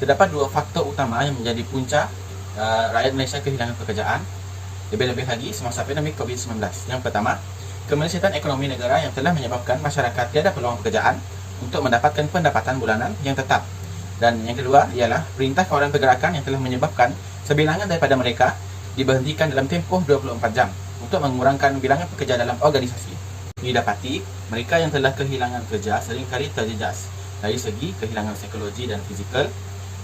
Terdapat dua faktor utama yang menjadi punca rakyat Malaysia kehilangan pekerjaan, lebih-lebih lagi semasa pandemik COVID-19. Yang pertama, kemelesetan ekonomi negara yang telah menyebabkan masyarakat tiada peluang pekerjaan untuk mendapatkan pendapatan bulanan yang tetap. Dan yang kedua ialah Perintah Kawalan Pergerakan yang telah menyebabkan sebilangan daripada mereka diberhentikan dalam tempoh 24 jam untuk mengurangkan bilangan pekerja dalam organisasi. Didapati, mereka yang telah kehilangan kerja seringkali terjejas dari segi kehilangan psikologi dan fizikal,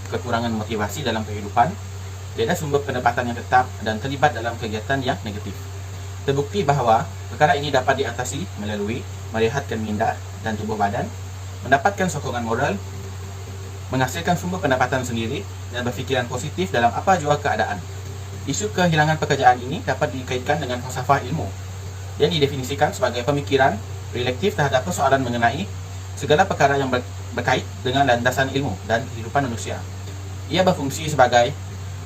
kekurangan motivasi dalam kehidupan, tiada sumber pendapatan yang tetap dan terlibat dalam kegiatan yang negatif. Terbukti bahawa perkara ini dapat diatasi melalui merehatkan minda dan tubuh badan, mendapatkan sokongan moral, menghasilkan sumber pendapatan sendiri dan berfikiran positif dalam apa jua keadaan. Isu kehilangan pekerjaan ini dapat dikaitkan dengan falsafah ilmu yang didefinisikan sebagai pemikiran reflektif terhadap persoalan mengenai segala perkara yang berkait dengan landasan ilmu dan kehidupan manusia. Ia berfungsi sebagai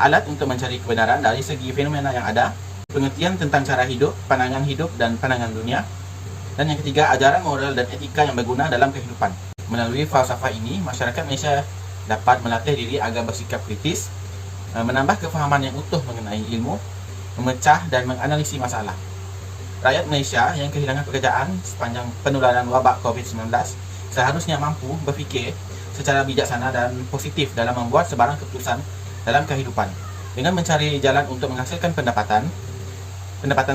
alat untuk mencari kebenaran dari segi fenomena yang ada, pengertian tentang cara hidup, pandangan hidup dan pandangan dunia, dan yang ketiga, ajaran moral dan etika yang berguna dalam kehidupan. Melalui falsafah ini, masyarakat Malaysia dapat melatih diri agar bersikap kritis, menambah kefahaman yang utuh mengenai ilmu, memecah dan menganalisis masalah. Rakyat Malaysia yang kehilangan pekerjaan sepanjang penularan wabak COVID-19 seharusnya mampu berfikir secara bijaksana dan positif dalam membuat sebarang keputusan dalam kehidupan dengan mencari jalan untuk menghasilkan pendapatan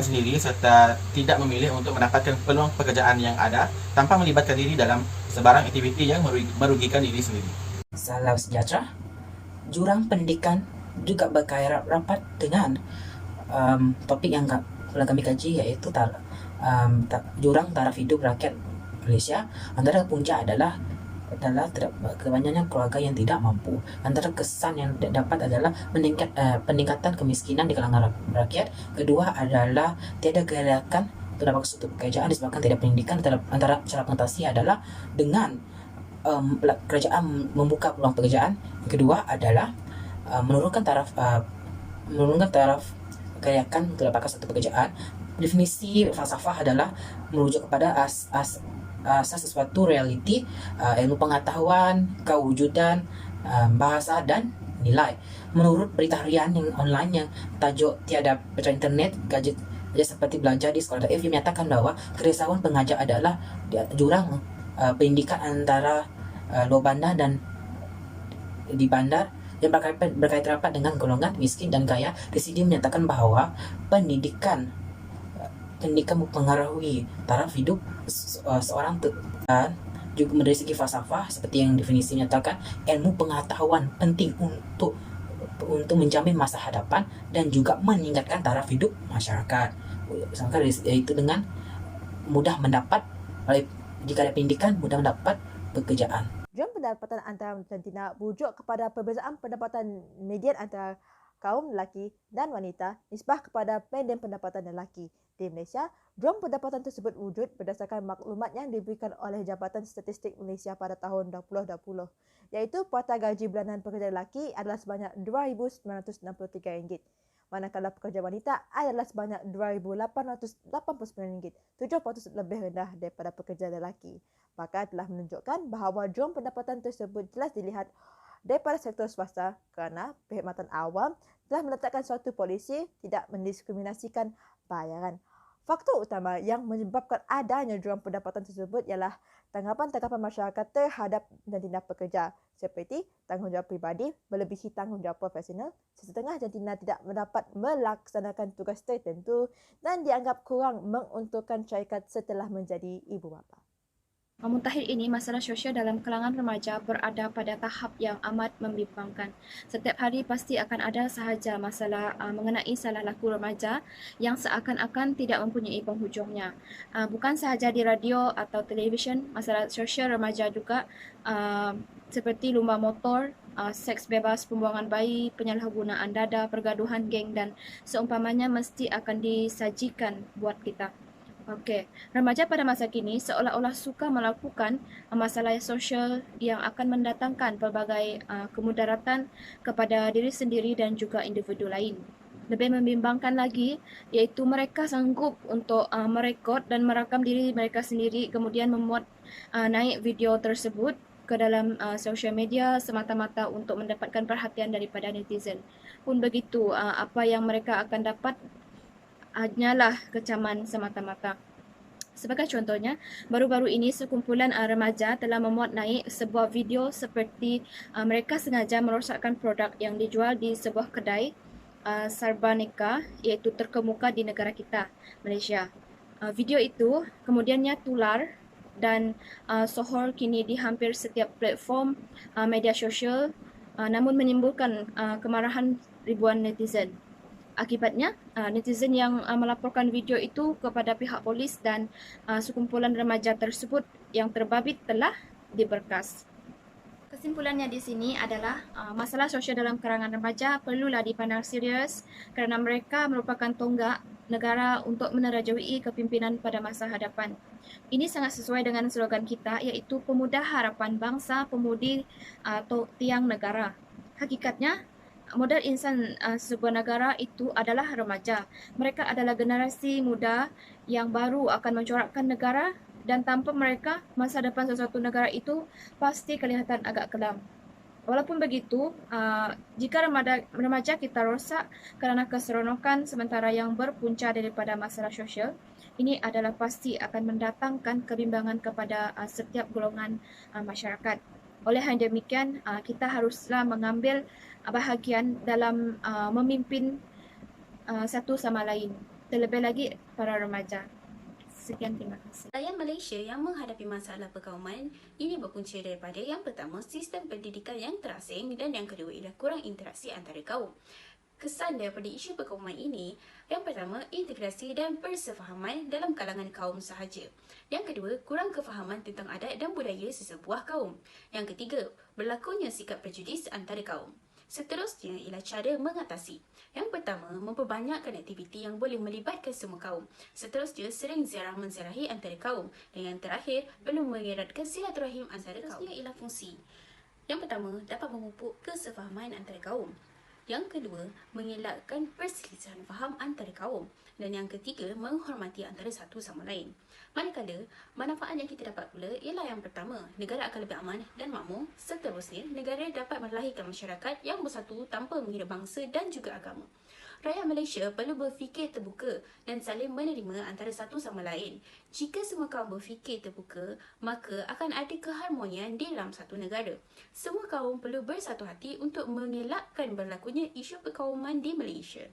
sendiri serta tidak memilih untuk mendapatkan peluang pekerjaan yang ada tanpa melibatkan diri dalam sebarang aktiviti yang merugikan diri sendiri. Salam sejahtera. Jurang pendidikan juga berkaitan rapat dengan topik yang kami kaji, iaitu jurang taraf hidup rakyat Malaysia. Antara punca adalah kebanyakan keluarga yang tidak mampu. Antara kesan yang dapat adalah peningkatan kemiskinan di kalangan rakyat. Kedua adalah tiada gerakan terdapat suatu pekerjaan disebabkan tidak pendidikan. Antara cara pengatasi adalah dengan kerajaan membuka peluang pekerjaan. Kedua adalah menurunkan taraf gerakan untuk dapatkan satu pekerjaan. Definisi falsafah adalah merujuk kepada asas sesuatu realiti, ilmu pengetahuan, kewujudan, bahasa dan nilai. Menurut berita harian yang online yang tajuk tiada pecah internet, gadget seperti belajar di sekolah daif menyatakan bahawa kerisauan pengajar adalah jurang pendidikan antara luar bandar dan di bandar yang berkaitan rapat dengan golongan miskin dan kaya. Di sini menyatakan bahawa pendidikan mempengaruhi taraf hidup seorang dan juga dari segi falsafah seperti yang definisi menyatakan ilmu pengetahuan penting untuk menjamin masa hadapan dan juga meningkatkan taraf hidup masyarakat. Yaitu dengan mudah mendapat, jika ada pendidikan, mudah mendapat pekerjaan. Jom pendapatan antara jantina bujuk kepada perbezaan pendapatan median antara kaum lelaki dan wanita nisbah kepada median pendapatan lelaki di Malaysia. Jom pendapatan tersebut wujud berdasarkan maklumat yang diberikan oleh Jabatan Statistik Malaysia pada tahun 2020, iaitu puasa gaji bulanan pekerja lelaki adalah sebanyak RM2,963, manakala pekerja wanita adalah sebanyak RM2,889, 7% lebih rendah daripada pekerja lelaki. Pakar telah menunjukkan bahawa jom pendapatan tersebut jelas dilihat daripada sektor swasta kerana perkhidmatan awam telah meletakkan suatu polisi tidak mendiskriminasikan bayaran. Faktor utama yang menyebabkan adanya jurang pendapatan tersebut ialah tanggapan masyarakat terhadap jantina pekerja, seperti tanggungjawab pribadi melebihi tanggungjawab profesional, setengah jantina tidak mendapat melaksanakan tugas tertentu dan dianggap kurang menguntungkan syarikat setelah menjadi ibu bapa. Mutakhir ini, masalah sosial dalam kalangan remaja berada pada tahap yang amat membimbangkan. Setiap hari pasti akan ada sahaja masalah mengenai salah laku remaja yang seakan-akan tidak mempunyai penghujungnya. Bukan sahaja di radio atau televisyen, masalah sosial remaja juga seperti lumba motor, seks bebas, pembuangan bayi, penyalahgunaan dada, pergaduhan geng dan seumpamanya mesti akan disajikan buat kita. Okey, remaja pada masa kini seolah-olah suka melakukan masalah sosial yang akan mendatangkan pelbagai kemudaratan kepada diri sendiri dan juga individu lain. Lebih membimbangkan lagi, iaitu mereka sanggup untuk merekod dan merakam diri mereka sendiri, kemudian memuat naik video tersebut ke dalam social media semata-mata untuk mendapatkan perhatian daripada netizen. Pun begitu, apa yang mereka akan dapat hanyalah kecaman semata-mata. Sebagai contohnya, baru-baru ini sekumpulan remaja telah memuat naik sebuah video seperti mereka sengaja merosakkan produk yang dijual di sebuah kedai Sarbaneka, iaitu terkemuka di negara kita, Malaysia. Video itu kemudiannya tular dan sohor kini di hampir setiap platform media sosial, namun menimbulkan kemarahan ribuan netizen. Akibatnya, netizen yang melaporkan video itu kepada pihak polis dan sekumpulan remaja tersebut yang terbabit telah diberkas. Kesimpulannya di sini adalah masalah sosial dalam kalangan remaja perlulah dipandang serius kerana mereka merupakan tonggak negara untuk menerajui kepimpinan pada masa hadapan. Ini sangat sesuai dengan slogan kita, iaitu pemuda harapan bangsa, pemudi tiang negara. Hakikatnya, modal insan sebuah negara itu adalah remaja. Mereka adalah generasi muda yang baru akan mencorakkan negara, dan tanpa mereka, masa depan sesuatu negara itu pasti kelihatan agak kelam. Walaupun begitu, jika remaja kita rosak kerana keseronokan sementara yang berpunca daripada masalah sosial, ini adalah pasti akan mendatangkan kebimbangan kepada setiap golongan masyarakat. Oleh hal demikian, kita haruslah mengambil bahagian dalam memimpin satu sama lain, terlebih lagi para remaja. Sekian, terima kasih. Rakyat Malaysia yang menghadapi masalah perkauman ini berpunca daripada yang pertama, sistem pendidikan yang terasing, dan yang kedua ialah kurang interaksi antara kaum. Kesan daripada isu perkauman ini, yang pertama, integrasi dan persefahaman dalam kalangan kaum sahaja. Yang kedua, kurang kefahaman tentang adat dan budaya sesebuah kaum. Yang ketiga, berlakunya sikap prejudis antara kaum. Seterusnya ialah cara mengatasi. Yang pertama, memperbanyakkan aktiviti yang boleh melibatkan semua kaum. Seterusnya, sering ziarah menziarahi antara kaum. Dan yang terakhir, perlu mengeratkan silaturahim antara kaum. Seterusnya ialah fungsi. Yang pertama, dapat memupuk kesefahaman antara kaum. Yang kedua, mengelakkan perselisihan faham antara kaum. Dan yang ketiga, menghormati antara satu sama lain. Manakala, manfaat yang kita dapat pula ialah yang pertama, negara akan lebih aman dan makmur. Seterusnya, negara dapat melahirkan masyarakat yang bersatu tanpa mengira bangsa dan juga agama. Rakyat Malaysia perlu berfikir terbuka dan saling menerima antara satu sama lain. Jika semua kaum berfikir terbuka, maka akan ada keharmonian di dalam satu negara. Semua kaum perlu bersatu hati untuk mengelakkan berlakunya isu perkauman di Malaysia.